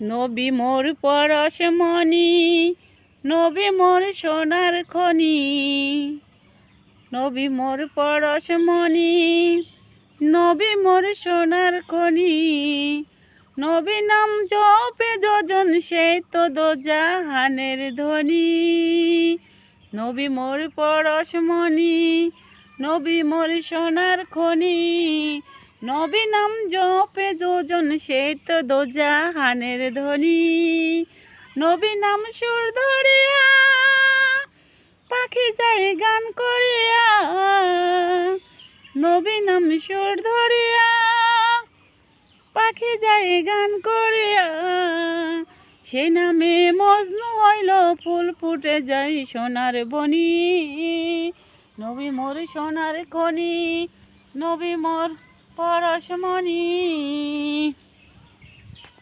নবী মোর পরশমণি, নবী মোর সোনার খনি, নবী মোর পরশমণি, নবী মোর সোনার খনি। নবী নাম জপে যোজন সেই তো দোজাহানের ধ্বনি। নবী মোর পরশমণি, নবী মোর সোনার খনি, নবী নাম জপে যোজন সেই তো দোজাহানের ধ্বনি। নবী নাম সুর ধরিয়া পাখি যায় গান করিয়া, নবী নাম সুর ধরিয়া পাখি যায় গান করিয়া। সে নামে মজনু হইল ফুল ফুটে যায় সোনার বনি। নবী মোর সোনার খনি, নবী মোর পরশমণি।